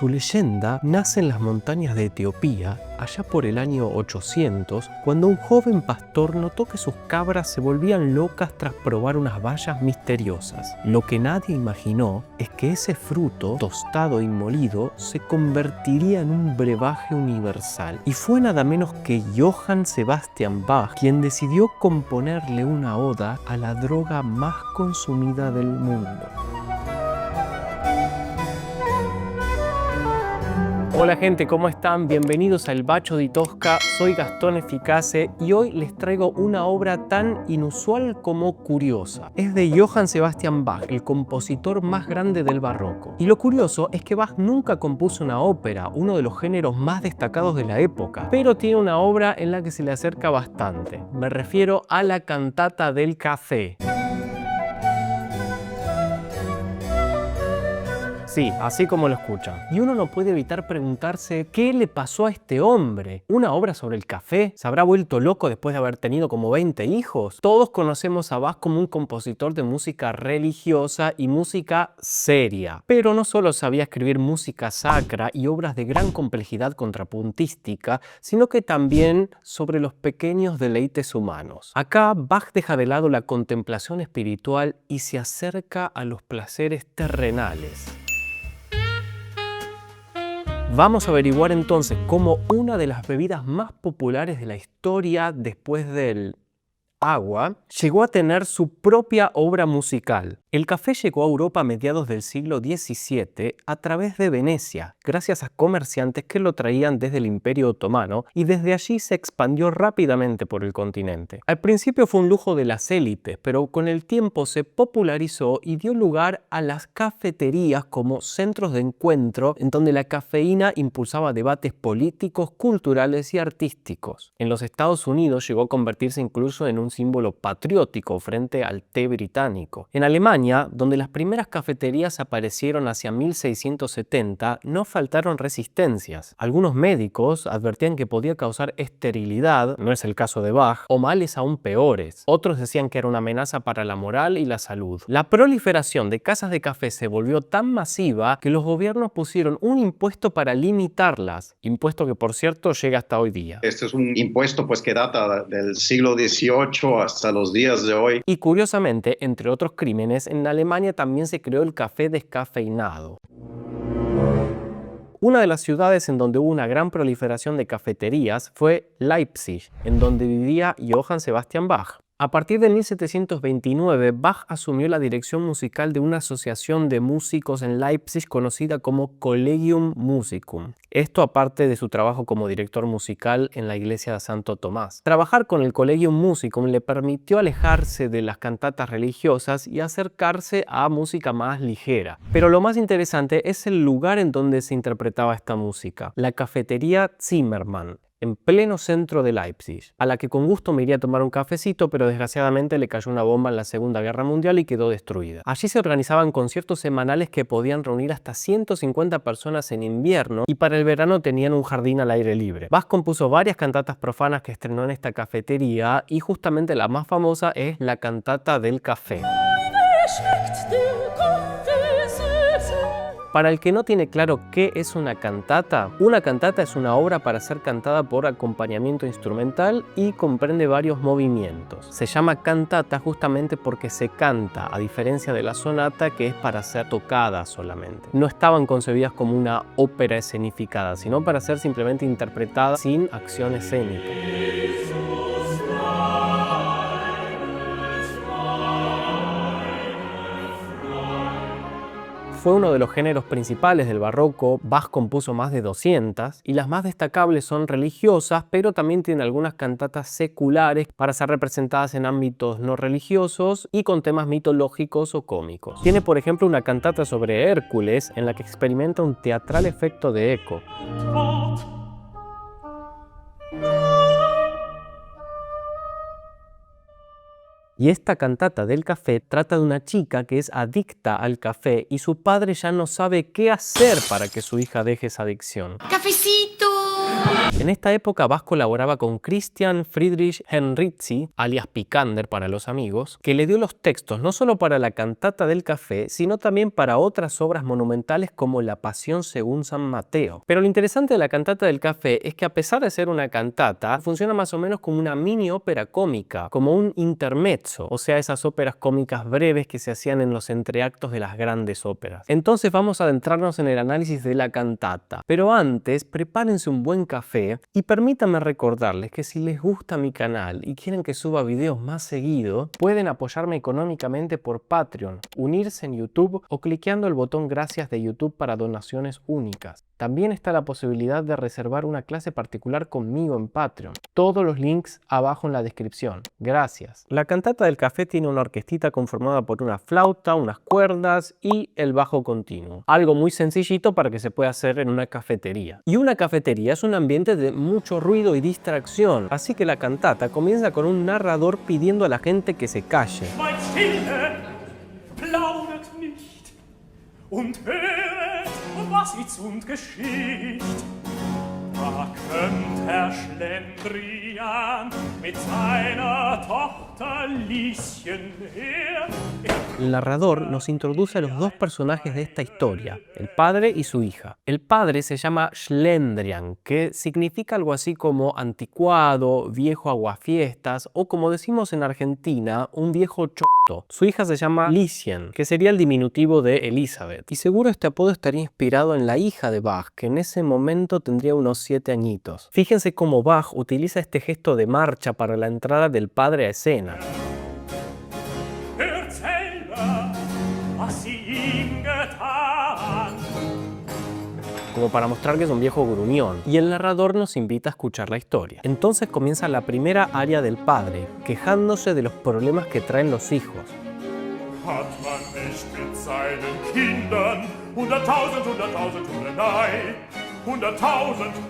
Su leyenda nace en las montañas de Etiopía, allá por el año 800, cuando un joven pastor notó que sus cabras se volvían locas tras probar unas bayas misteriosas. Lo que nadie imaginó es que ese fruto, tostado y molido, se convertiría en un brebaje universal. Y fue nada menos que Johann Sebastian Bach quien decidió componerle una oda a la droga más consumida del mundo. Hola gente, ¿cómo están? Bienvenidos a El Bacio di Tosca, soy Gastón Eficace y hoy les traigo una obra tan inusual como curiosa. Es de Johann Sebastian Bach, el compositor más grande del barroco. Y lo curioso es que Bach nunca compuso una ópera, uno de los géneros más destacados de la época, pero tiene una obra en la que se le acerca bastante. Me refiero a la cantata del café. Sí, así como lo escuchan. Y uno no puede evitar preguntarse ¿qué le pasó a este hombre? ¿Una obra sobre el café? ¿Se habrá vuelto loco después de haber tenido como 20 hijos? Todos conocemos a Bach como un compositor de música religiosa y música seria. Pero no solo sabía escribir música sacra y obras de gran complejidad contrapuntística, sino que también sobre los pequeños deleites humanos. Acá Bach deja de lado la contemplación espiritual y se acerca a los placeres terrenales. Vamos a averiguar entonces cómo una de las bebidas más populares de la historia después del agua llegó a tener su propia obra musical. El café llegó a Europa a mediados del siglo XVII a través de Venecia, gracias a comerciantes que lo traían desde el Imperio Otomano y desde allí se expandió rápidamente por el continente. Al principio fue un lujo de las élites, pero con el tiempo se popularizó y dio lugar a las cafeterías como centros de encuentro en donde la cafeína impulsaba debates políticos, culturales y artísticos. En los Estados Unidos llegó a convertirse incluso en un símbolo patriótico frente al té británico. En Alemania, donde las primeras cafeterías aparecieron hacia 1670, no faltaron resistencias. Algunos médicos advertían que podía causar esterilidad, no es el caso de Bach, o males aún peores. Otros decían que era una amenaza para la moral y la salud. La proliferación de casas de café se volvió tan masiva que los gobiernos pusieron un impuesto para limitarlas, impuesto que por cierto llega hasta hoy día. Este es un impuesto que data del siglo XVIII hasta los días de hoy. Y curiosamente, entre otros crímenes, en Alemania también se creó el café descafeinado. Una de las ciudades en donde hubo una gran proliferación de cafeterías fue Leipzig, en donde vivía Johann Sebastian Bach. A partir de 1729, Bach asumió la dirección musical de una asociación de músicos en Leipzig conocida como Collegium Musicum. Esto aparte de su trabajo como director musical en la iglesia de Santo Tomás. Trabajar con el Collegium Musicum le permitió alejarse de las cantatas religiosas y acercarse a música más ligera. Pero lo más interesante es el lugar en donde se interpretaba esta música, la cafetería Zimmermann, en pleno centro de Leipzig, a la que con gusto me iría a tomar un cafecito, pero desgraciadamente le cayó una bomba en la Segunda Guerra Mundial y quedó destruida. Allí se organizaban conciertos semanales que podían reunir hasta 150 personas en invierno y para el verano tenían un jardín al aire libre. Bach compuso varias cantatas profanas que estrenó en esta cafetería y justamente la más famosa es la cantata del café. Para el que no tiene claro qué es una cantata es una obra para ser cantada por acompañamiento instrumental y comprende varios movimientos. Se llama cantata justamente porque se canta, a diferencia de la sonata que es para ser tocada solamente. No estaban concebidas como una ópera escenificada, sino para ser simplemente interpretada sin acción escénica. Fue uno de los géneros principales del barroco. Bach compuso más de 200 y las más destacables son religiosas, pero también tiene algunas cantatas seculares para ser representadas en ámbitos no religiosos y con temas mitológicos o cómicos. Tiene por ejemplo una cantata sobre Hércules en la que experimenta un teatral efecto de eco. Y esta cantata del café trata de una chica que es adicta al café y su padre ya no sabe qué hacer para que su hija deje esa adicción. ¡Cafecito! En esta época Bach colaboraba con Christian Friedrich Henrici, alias Picander para los amigos, que le dio los textos no solo para la cantata del café, sino también para otras obras monumentales como La Pasión según San Mateo. Pero lo interesante de la cantata del café es que, a pesar de ser una cantata, funciona más o menos como una mini ópera cómica, como un intermezzo, o sea, esas óperas cómicas breves que se hacían en los entreactos de las grandes óperas. Entonces vamos a adentrarnos en el análisis de la cantata. Pero antes, prepárense un buen café y permítanme recordarles que si les gusta mi canal y quieren que suba videos más seguido, pueden apoyarme económicamente por Patreon, unirse en YouTube o cliqueando el botón gracias de YouTube para donaciones únicas. También está la posibilidad de reservar una clase particular conmigo en Patreon. Todos los links abajo en la descripción. Gracias. La cantata del café tiene una orquestita conformada por una flauta, unas cuerdas y el bajo continuo. Algo muy sencillito para que se pueda hacer en una cafetería. Y una cafetería es un ambiente de mucho ruido y distracción, así que la cantata comienza con un narrador pidiendo a la gente que se calle. Und höret, was itz und Geschicht. Da kömmt Herr Schlendrian mit seiner Tochter Lieschen her. El narrador nos introduce a los dos personajes de esta historia, el padre y su hija. El padre se llama Schlendrian, que significa algo así como anticuado, viejo aguafiestas o, como decimos en Argentina, un viejo choto. Su hija se llama Lieschen, que sería el diminutivo de Elizabeth. Y seguro este apodo estaría inspirado en la hija de Bach, que en ese momento tendría unos 7 añitos. Fíjense cómo Bach utiliza este gesto de marcha para la entrada del padre a escena. Como para mostrar que es un viejo gruñón, y el narrador nos invita a escuchar la historia. Entonces comienza la primera aria del padre, quejándose de los problemas que traen los hijos. Hat man nicht mit seinen Kindern 100.000 Hudelei, 100.000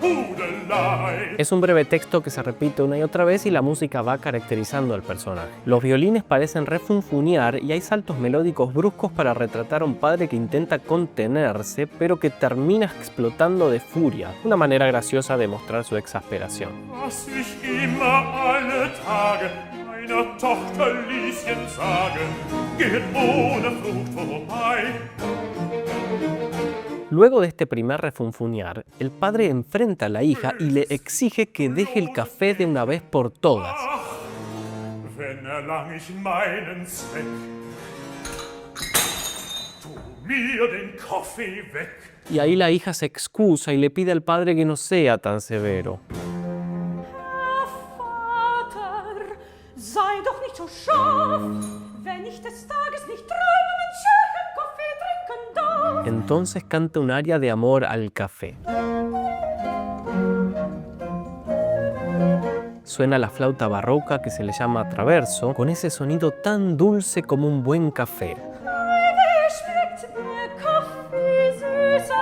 Hudelei. Es un breve texto que se repite una y otra vez y la música va caracterizando al personaje. Los violines parecen refunfuñar y hay saltos melódicos bruscos para retratar a un padre que intenta contenerse, pero que termina explotando de furia. Una manera graciosa de mostrar su exasperación. Was ich immer alle Tage meiner Tochter Lieschen sage, geht ohne Frucht vorbei. Luego de este primer refunfuñar, el padre enfrenta a la hija y le exige que deje el café de una vez por todas. Wenn erlang ich meinen Zweck, tu mir den Kaffee weg. Y ahí la hija se excusa y le pide al padre que no sea tan severo. Vater, sei doch nicht so scharf, wenn ich des Tages nicht dreimal einen schönen Kaffee trinken darf. Entonces canta un aria de amor al café. Suena la flauta barroca que se le llama traverso, con ese sonido tan dulce como un buen café. Wie schmeckt der Kaffee süßer,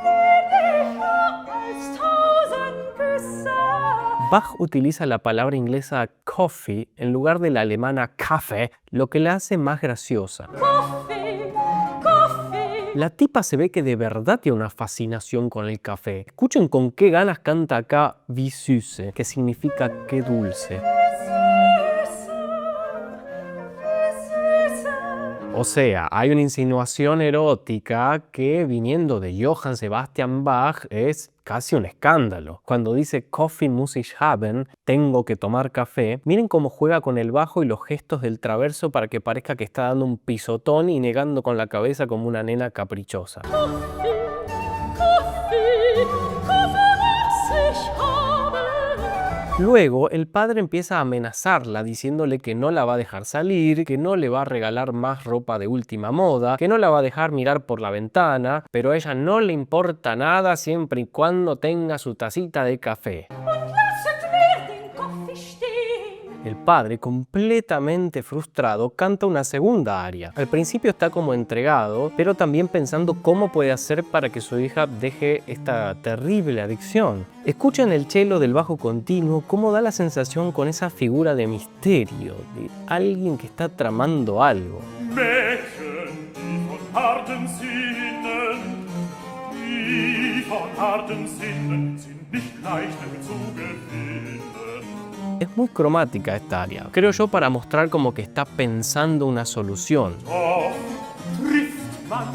lieblicher als 1000 Küsse. Bach utiliza la palabra inglesa coffee en lugar de la alemana Kaffee, lo que la hace más graciosa. Kaffee, Kaffee. La tipa se ve que de verdad tiene una fascinación con el café. Escuchen con qué ganas canta acá wie süße, que significa qué dulce. O sea, hay una insinuación erótica que, viniendo de Johann Sebastian Bach, es casi un escándalo. Cuando dice Kaffee muss ich haben, tengo que tomar café, miren cómo juega con el bajo y los gestos del traverso para que parezca que está dando un pisotón y negando con la cabeza como una nena caprichosa. Luego, el padre empieza a amenazarla diciéndole que no la va a dejar salir, que no le va a regalar más ropa de última moda, que no la va a dejar mirar por la ventana, pero a ella no le importa nada siempre y cuando tenga su tacita de café. El padre, completamente frustrado, canta una segunda aria. Al principio está como entregado, pero también pensando cómo puede hacer para que su hija deje esta terrible adicción. Escuchen el cello del bajo continuo, cómo da la sensación con esa figura de misterio, de alguien que está tramando algo. Mädchen, die von harten Sinnen, die vom von harten Sinnen sind nicht leicht zu gewinnen. Es muy cromática esta aria, creo yo, para mostrar como que está pensando una solución. Doch trifft man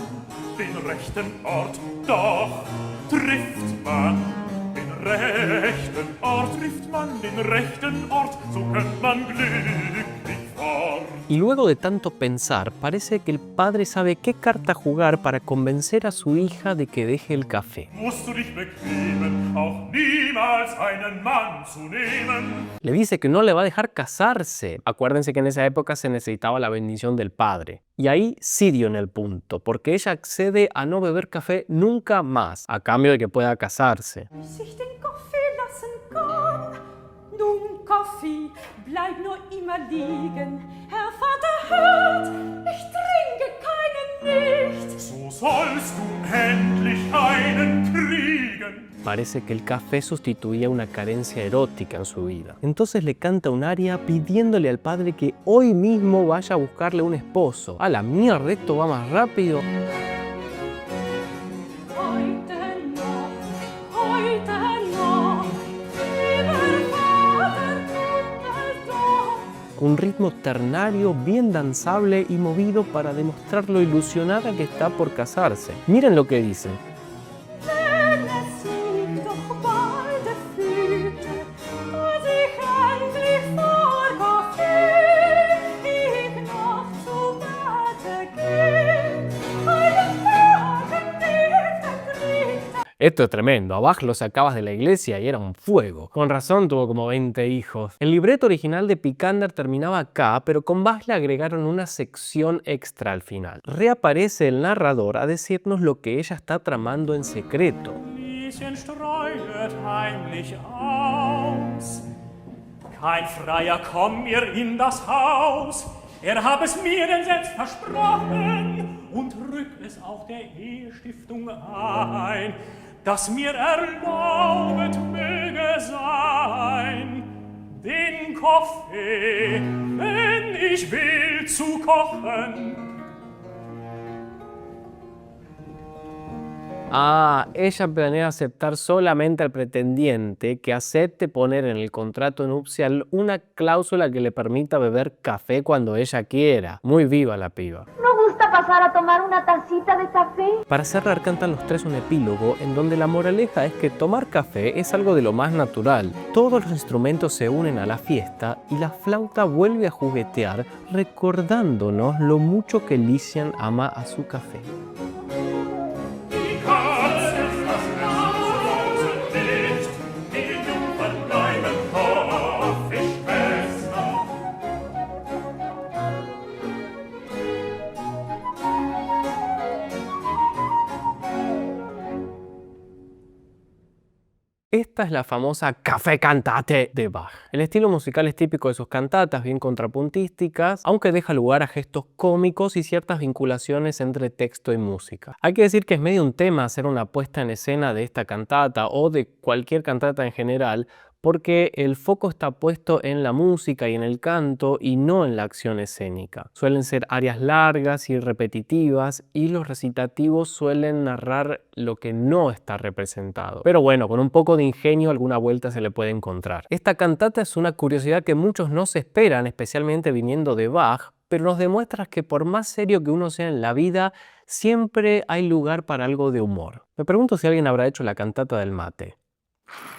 den rechten Ort, doch trifft man den rechten Ort, trifft man den rechten Ort, so könnt man glücklich fort. Y luego de tanto pensar, parece que el padre sabe qué carta jugar para convencer a su hija de que deje el café. Musst du dich bequemen, auch niemals einen Mann zu nehmen. Le dice que no le va a dejar casarse. Acuérdense que en esa época se necesitaba la bendición del padre. Y ahí sí dio en el punto, porque ella accede a no beber café nunca más, a cambio de que pueda casarse. Sich den Kaffee lassen kann. Nun, Kaffee, bleib nur immer liegen. Herr Vater hört, ich trinke keinen nicht. So sollst du endlich einen kriegen. Parece que el café sustituía una carencia erótica en su vida. Entonces le canta un aria pidiéndole al padre que hoy mismo vaya a buscarle un esposo. ¡A la mierda! Esto va más rápido. Un ritmo ternario, bien danzable y movido para demostrar lo ilusionada que está por casarse. Miren lo que dice. Esto es tremendo, a Bach lo sacabas de la iglesia y era un fuego. Con razón tuvo como 20 hijos. El libreto original de Picander terminaba acá, pero con Bach le agregaron una sección extra al final. Reaparece el narrador a decirnos lo que ella está tramando en secreto. Lieschen streuet heimlich aus. Kein Freier komm mir in das Haus. Hab es mir denn selbst versprochen und rückt es auch der Ehestiftung ein, dass mir erlaubet möge sein, den Kaffee, wenn ich will, zu kochen. Ah, ella planea aceptar solamente al pretendiente que acepte poner en el contrato nupcial una cláusula que le permita beber café cuando ella quiera. Muy viva la piba. ¿No gusta pasar a tomar una tacita de café? Para cerrar, cantan los tres un epílogo en donde la moraleja es que tomar café es algo de lo más natural. Todos los instrumentos se unen a la fiesta y la flauta vuelve a juguetear recordándonos lo mucho que Lieschen ama a su café. Esta es la famosa Café Cantate de Bach. El estilo musical es típico de sus cantatas, bien contrapuntísticas, aunque deja lugar a gestos cómicos y ciertas vinculaciones entre texto y música. Hay que decir que es medio un tema hacer una puesta en escena de esta cantata o de cualquier cantata en general, porque el foco está puesto en la música y en el canto y no en la acción escénica. Suelen ser arias largas y repetitivas y los recitativos suelen narrar lo que no está representado. Pero bueno, con un poco de ingenio alguna vuelta se le puede encontrar. Esta cantata es una curiosidad que muchos no se esperan, especialmente viniendo de Bach, pero nos demuestra que por más serio que uno sea en la vida, siempre hay lugar para algo de humor. Me pregunto si alguien habrá hecho la cantata del mate.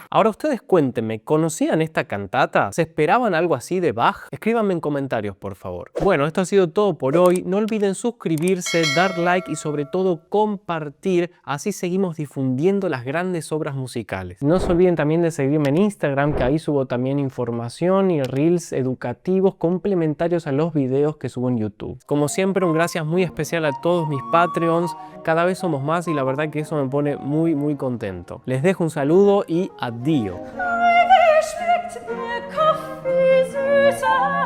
Ahora ustedes cuéntenme, ¿conocían esta cantata? ¿Se esperaban algo así de Bach? Escríbanme en comentarios, por favor. Bueno, esto ha sido todo por hoy. No olviden suscribirse, dar like y sobre todo compartir. Así seguimos difundiendo las grandes obras musicales. No se olviden también de seguirme en Instagram, que ahí subo también información y reels educativos complementarios a los videos que subo en YouTube. Como siempre, un gracias muy especial a todos mis Patreons. Cada vez somos más y la verdad que eso me pone muy contento. Les dejo un saludo y adiós. Wie schmeckt der Kaffee süßer,